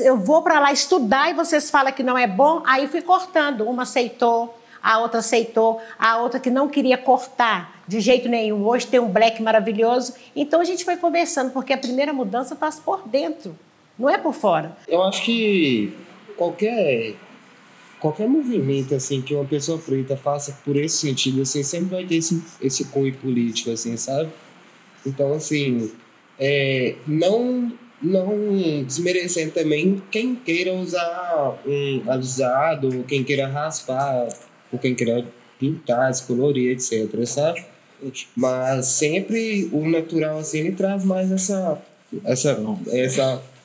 Speaker 1: eu vou para lá estudar e vocês falam que não é bom, aí fui cortando, uma aceitou, a outra aceitou, a outra que não queria cortar de jeito nenhum, hoje tem um black maravilhoso, então a gente foi conversando, porque a primeira mudança faz por dentro, não é por fora.
Speaker 8: Eu acho que qualquer movimento assim que uma pessoa preta faça por esse sentido, assim, sempre vai ter esse cunho político, assim, sabe? Então, assim, não desmerecendo também quem queira usar um alisado, quem queira raspar, ou quem queira pintar, descolorir, etc, sabe? Mas sempre o natural, assim, ele traz mais essa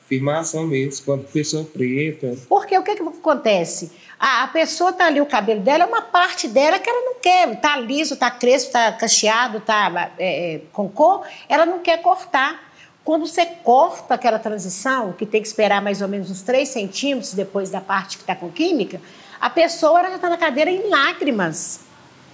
Speaker 8: afirmação mesmo, quanto pessoa preta.
Speaker 1: Porque o que acontece? A pessoa tá ali, o cabelo dela é uma parte dela que ela não quer, tá liso, tá crespo, tá cacheado, tá com cor, ela não quer cortar. Quando você corta aquela transição, que tem que esperar mais ou menos uns 3 centímetros depois da parte que está com química, a pessoa ela já está na cadeira em lágrimas,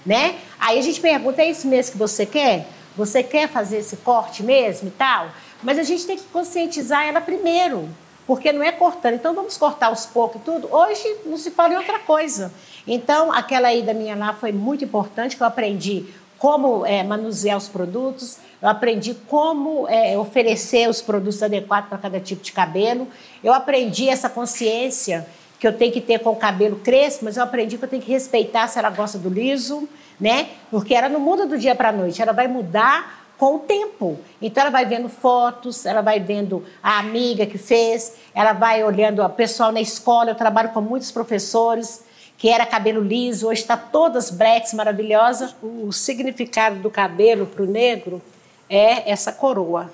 Speaker 1: né? Aí a gente pergunta, é isso mesmo que você quer? Você quer fazer esse corte mesmo e tal? Mas a gente tem que conscientizar ela primeiro, porque não é cortando. Então vamos cortar aos poucos e tudo. Hoje não se fala em outra coisa. Então aquela ida minha lá foi muito importante, que eu aprendi como manusear os produtos, eu aprendi como oferecer os produtos adequados para cada tipo de cabelo, eu aprendi essa consciência que eu tenho que ter com o cabelo crespo, mas eu aprendi que eu tenho que respeitar se ela gosta do liso, né? Porque ela não muda do dia para a noite, ela vai mudar com o tempo. Então ela vai vendo fotos, ela vai vendo a amiga que fez, ela vai olhando o pessoal na escola, eu trabalho com muitos professores, que era cabelo liso, hoje está todas blacks, maravilhosa. O significado do cabelo para o negro é essa coroa,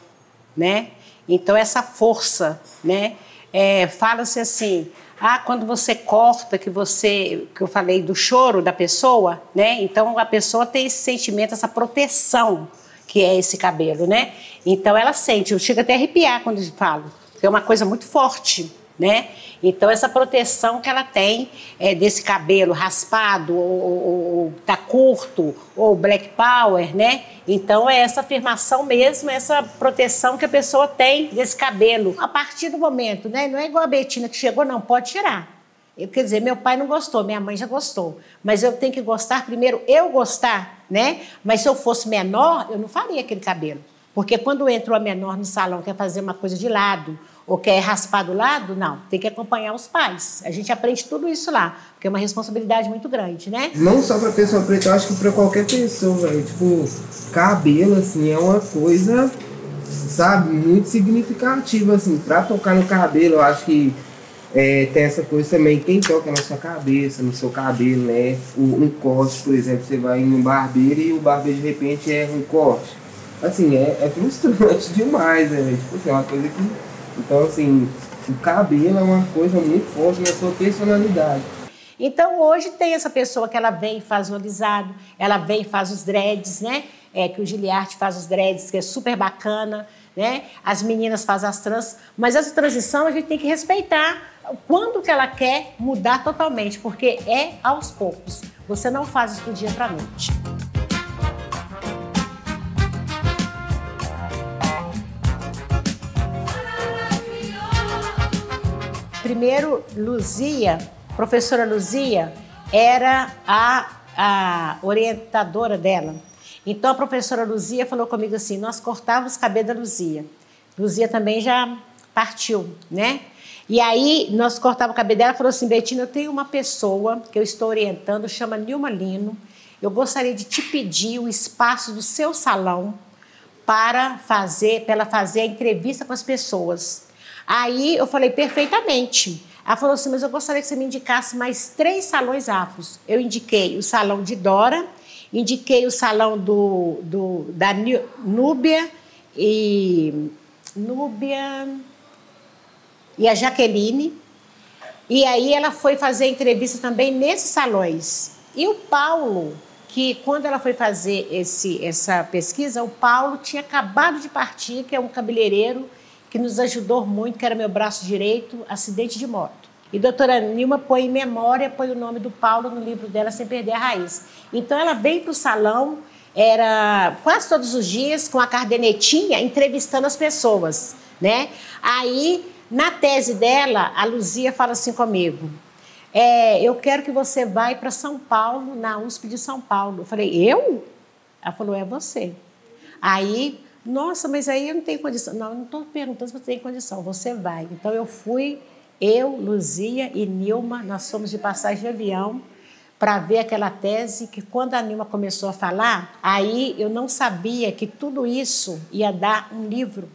Speaker 1: né? Então, essa força, né? Fala-se assim, quando você corta, que eu falei do choro da pessoa, né? Então, a pessoa tem esse sentimento, essa proteção que é esse cabelo, né? Então, ela sente, eu chego até a arrepiar quando eu falo, porque é uma coisa muito forte, né? Então essa proteção que ela tem desse cabelo raspado ou tá curto ou black power, né? Então é essa afirmação mesmo, essa proteção que a pessoa tem desse cabelo a partir do momento, né? Não é igual a Betina que chegou, não, pode tirar. Quer dizer, meu pai não gostou, minha mãe já gostou, mas eu tenho que gostar primeiro, eu gostar, né? Mas se eu fosse menor, eu não faria aquele cabelo, porque quando entra uma menor no salão quer fazer uma coisa de lado ou quer raspar do lado, não, tem que acompanhar os pais. A gente aprende tudo isso lá, porque é uma responsabilidade muito grande, né?
Speaker 8: Não só pra pessoa preta, eu acho que pra qualquer pessoa, velho. Tipo, cabelo, assim, é uma coisa, sabe, muito significativa, assim. Pra tocar no cabelo, eu acho que tem essa coisa também, quem toca na sua cabeça, no seu cabelo, né? Um corte, por exemplo, você vai em um barbeiro e o barbeiro de repente erra um corte. Assim, é frustrante demais, né? Tipo assim, é uma coisa que... Então, assim, o cabelo é uma coisa muito forte na sua personalidade.
Speaker 1: Então, hoje tem essa pessoa que ela vem e faz o alisado, ela vem e faz os dreads, né? Que o Giliarte faz os dreads, que é super bacana, né? As meninas fazem as trans, mas essa transição a gente tem que respeitar quando que ela quer mudar totalmente, porque é aos poucos. Você não faz isso do dia para a noite. Primeiro, Luzia, professora Luzia, era a orientadora dela. Então, a professora Luzia falou comigo assim, nós cortávamos o cabelo da Luzia. Luzia também já partiu, né? E aí, nós cortávamos o cabelo dela e falou assim, Betina, eu tenho uma pessoa que eu estou orientando, chama Nilma Lino. Eu gostaria de te pedir o espaço do seu salão para ela fazer a entrevista com as pessoas. Aí eu falei, perfeitamente. Ela falou assim, mas eu gostaria que você me indicasse mais 3 salões afros. Eu indiquei o salão de Dora, indiquei o salão da Núbia e a Jaqueline. E aí ela foi fazer entrevista também nesses salões. E o Paulo, que quando ela foi fazer essa pesquisa, o Paulo tinha acabado de partir, que é um cabeleireiro que nos ajudou muito, que era meu braço direito, acidente de moto. E a doutora Nilma põe em memória, põe o nome do Paulo no livro dela, Sem Perder a Raiz. Então ela veio para o salão, era quase todos os dias, com a cardenetinha, entrevistando as pessoas, né? Aí, na tese dela, a Luzia fala assim comigo, eu quero que você vá para São Paulo, na USP de São Paulo. Eu falei, eu? Ela falou, é você. Aí... Nossa, mas aí eu não tenho condição. Não, eu não estou perguntando se você tem condição, você vai. Então eu fui, Luzia e Nilma, nós fomos de passagem de avião para ver aquela tese que quando a Nilma começou a falar, aí eu não sabia que tudo isso ia dar um livro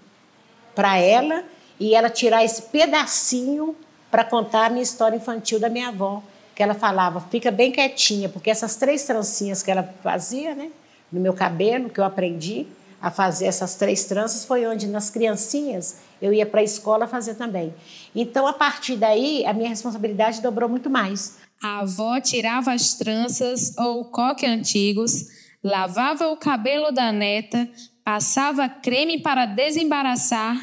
Speaker 1: para ela e ela tirar esse pedacinho para contar a minha história infantil da minha avó, que ela falava, fica bem quietinha, porque essas 3 trancinhas que ela fazia, né, no meu cabelo, que eu aprendi a fazer essas 3 tranças, foi onde nas criancinhas eu ia para a escola fazer também. Então, a partir daí, a minha responsabilidade dobrou muito mais.
Speaker 9: A avó tirava as tranças ou coque antigos, lavava o cabelo da neta, passava creme para desembaraçar,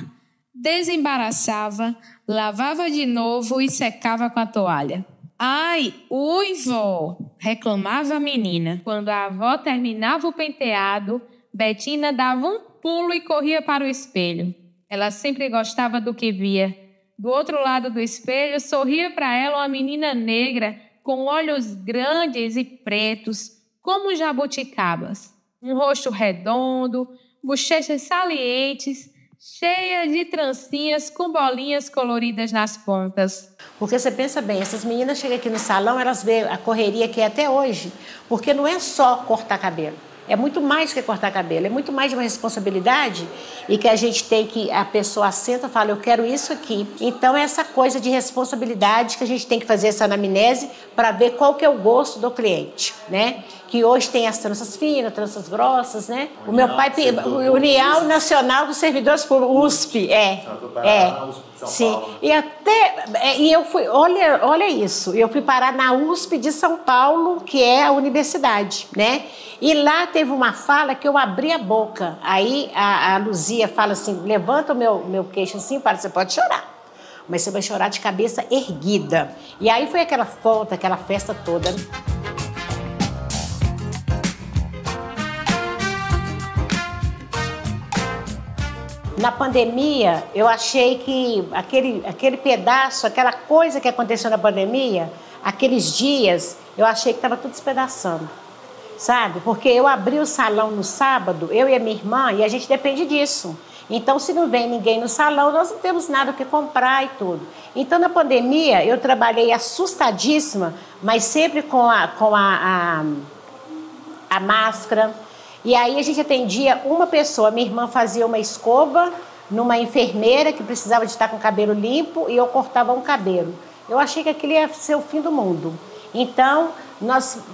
Speaker 9: desembaraçava, lavava de novo e secava com a toalha. Ai, ui, vó, reclamava a menina. Quando a avó terminava o penteado, Betina dava um pulo e corria para o espelho. Ela sempre gostava do que via. Do outro lado do espelho, sorria para ela uma menina negra com olhos grandes e pretos, como jabuticabas. Um rosto redondo, bochechas salientes, cheia de trancinhas com bolinhas coloridas nas pontas.
Speaker 1: Porque você pensa bem, essas meninas chegam aqui no salão, elas veem a correria que é até hoje, porque não é só cortar cabelo. É muito mais que cortar cabelo, é muito mais de uma responsabilidade e que a gente tem que, a pessoa senta e fala, eu quero isso aqui. Então é essa coisa de responsabilidade que a gente tem que fazer essa anamnese para ver qual que é o gosto do cliente, né? Que hoje tem as tranças finas, tranças grossas, né? O meu pai, União Nacional dos Servidores Públicos, USP, sim. E eu fui, olha isso, eu fui parar na USP de São Paulo, que é a universidade, né? E lá teve uma fala que eu abri a boca. Aí a Luzia fala assim, levanta o meu queixo assim e fala, você pode chorar, mas você vai chorar de cabeça erguida. E aí foi aquela foto, aquela festa toda. Na pandemia, eu achei que aquele pedaço, aquela coisa que aconteceu na pandemia, aqueles dias, eu achei que estava tudo despedaçando. Sabe? Porque eu abri o salão no sábado, eu e a minha irmã, e a gente depende disso. Então, se não vem ninguém no salão, nós não temos nada o que comprar e tudo. Então, na pandemia, eu trabalhei assustadíssima, mas sempre com a máscara. E aí a gente atendia uma pessoa. Minha irmã fazia uma escova numa enfermeira que precisava de estar com o cabelo limpo e eu cortava um cabelo. Eu achei que aquilo ia ser o fim do mundo. Então,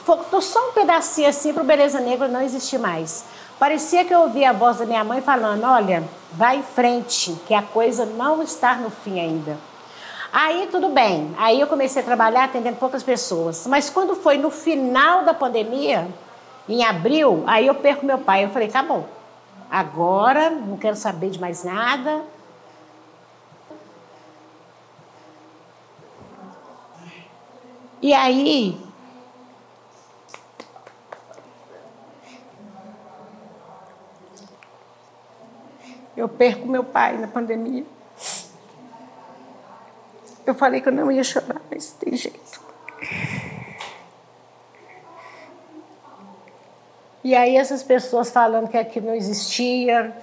Speaker 1: faltou só um pedacinho assim para o Beleza Negra não existir mais. Parecia que eu ouvia a voz da minha mãe falando, olha, vai em frente, que a coisa não está no fim ainda. Aí tudo bem, aí eu comecei a trabalhar atendendo poucas pessoas. Mas quando foi no final da pandemia, em abril, aí eu perco meu pai. Eu falei, acabou, agora não quero saber de mais nada. E aí, eu perco meu pai na pandemia. Eu falei que eu não ia chorar, mas tem jeito. E aí essas pessoas falando que aqui não existia,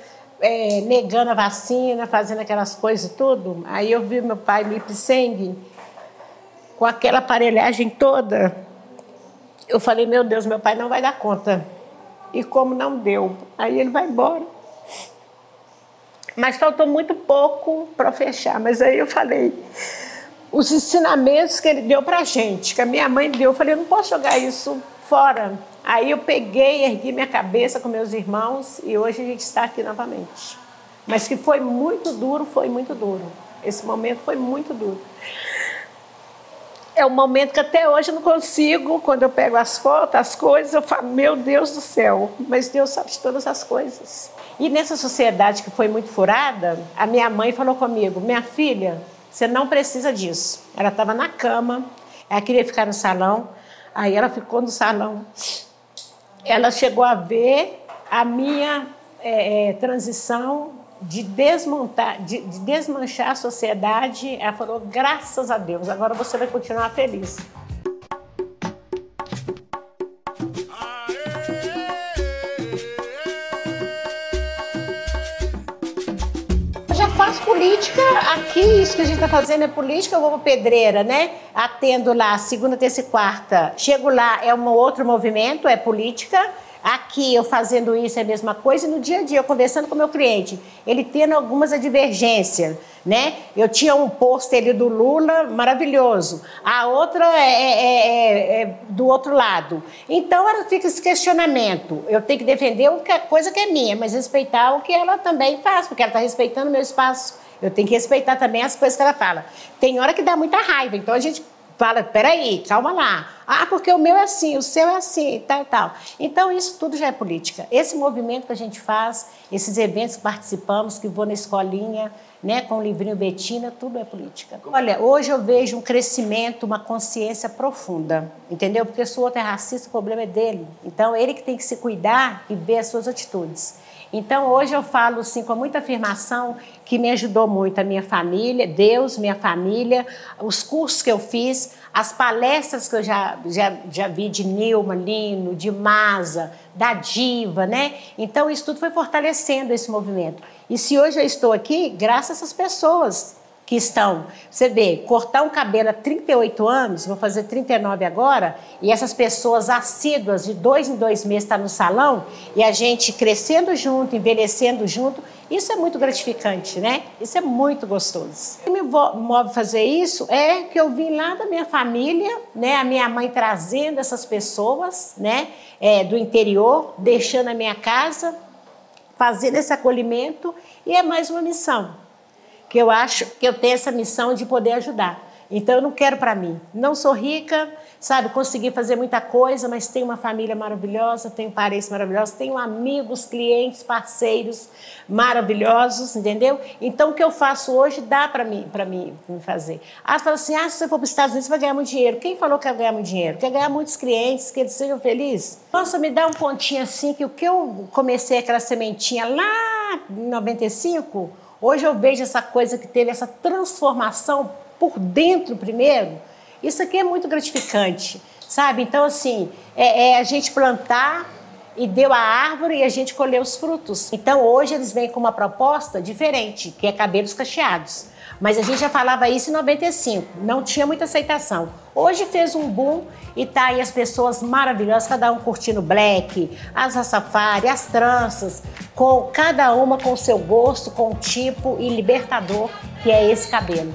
Speaker 1: negando a vacina, fazendo aquelas coisas tudo. Aí eu vi meu pai me sangue com aquela aparelhagem toda, eu falei, meu Deus, meu pai não vai dar conta. E como não deu, aí ele vai embora. Mas faltou muito pouco para fechar. Mas aí eu falei, os ensinamentos que ele deu para a gente, que a minha mãe deu, eu falei, eu não posso jogar isso fora. Aí eu peguei, ergui minha cabeça com meus irmãos e hoje a gente está aqui novamente. Mas que foi muito duro, foi muito duro. Esse momento foi muito duro. É um momento que até hoje eu não consigo, quando eu pego as fotos, as coisas, eu falo, meu Deus do céu, mas Deus sabe de todas as coisas. E nessa sociedade que foi muito furada, a minha mãe falou comigo, minha filha, você não precisa disso. Ela estava na cama, ela queria ficar no salão, aí ela ficou no salão. Ela chegou a ver a minha transição de desmanchar a sociedade. Ela falou, graças a Deus, agora você vai continuar feliz. Eu já faço política aqui, isso que a gente está fazendo é política, eu vou para Pedreira, né? Atendo lá segunda, terça e quarta. Chego lá, é um outro movimento, é política. Aqui eu fazendo isso é a mesma coisa, e no dia a dia eu conversando com o meu cliente, ele tendo algumas divergências, né? Eu tinha um pôster ali do Lula maravilhoso, a outra é do outro lado. Então fica esse questionamento. Eu tenho que defender a coisa que é minha, mas respeitar o que ela também faz, porque ela está respeitando o meu espaço. Eu tenho que respeitar também as coisas que ela fala. Tem hora que dá muita raiva, então a gente fala, peraí, calma lá. Ah, porque o meu é assim, o seu é assim, tal, tal. Então, isso tudo já é política. Esse movimento que a gente faz, esses eventos que participamos, que vou na escolinha, né, com o livrinho Betina, tudo é política. Olha, hoje eu vejo um crescimento, uma consciência profunda, entendeu? Porque se o outro é racista, o problema é dele. Então, ele que tem que se cuidar e ver as suas atitudes. Então, hoje eu falo, assim, com muita afirmação, que me ajudou muito a minha família, Deus, minha família, os cursos que eu fiz, as palestras que eu já vi de Nilma Lino, de Masa, da Diva, né? Então, isso tudo foi fortalecendo esse movimento. E se hoje eu estou aqui, graças a essas pessoas que estão, você vê, cortar um cabelo há 38 anos, vou fazer 39 agora, e essas pessoas assíduas, de 2 em 2 meses, estão no salão, e a gente crescendo junto, envelhecendo junto, isso é muito gratificante, né? Isso é muito gostoso. O que me move a fazer isso é que eu vim lá da minha família, né? A minha mãe trazendo essas pessoas, né? Do interior, deixando a minha casa, fazendo esse acolhimento, e é mais uma missão. Que eu acho que eu tenho essa missão de poder ajudar. Então, eu não quero para mim. Não sou rica, sabe, consegui fazer muita coisa, mas tenho uma família maravilhosa, tenho parentes maravilhosos, tenho amigos, clientes, parceiros maravilhosos, entendeu? Então, o que eu faço hoje dá para mim fazer. Ah, você fala assim, se você for para os Estados Unidos, você vai ganhar muito dinheiro. Quem falou que vai ganhar muito dinheiro? Quer ganhar muitos clientes, que eles sejam felizes? Nossa, me dá um pontinho assim, que o que eu comecei aquela sementinha lá em 95... Hoje eu vejo essa coisa que teve essa transformação por dentro primeiro. Isso aqui é muito gratificante, sabe? Então, assim, a gente plantar e deu a árvore e a gente colheu os frutos. Então, hoje eles vêm com uma proposta diferente, que é cabelos cacheados. Mas a gente já falava isso em 95, não tinha muita aceitação. Hoje fez um boom e tá aí as pessoas maravilhosas, cada um curtindo black, as Rastafari, as tranças, com cada uma com o seu gosto, com o tipo e libertador que é esse cabelo.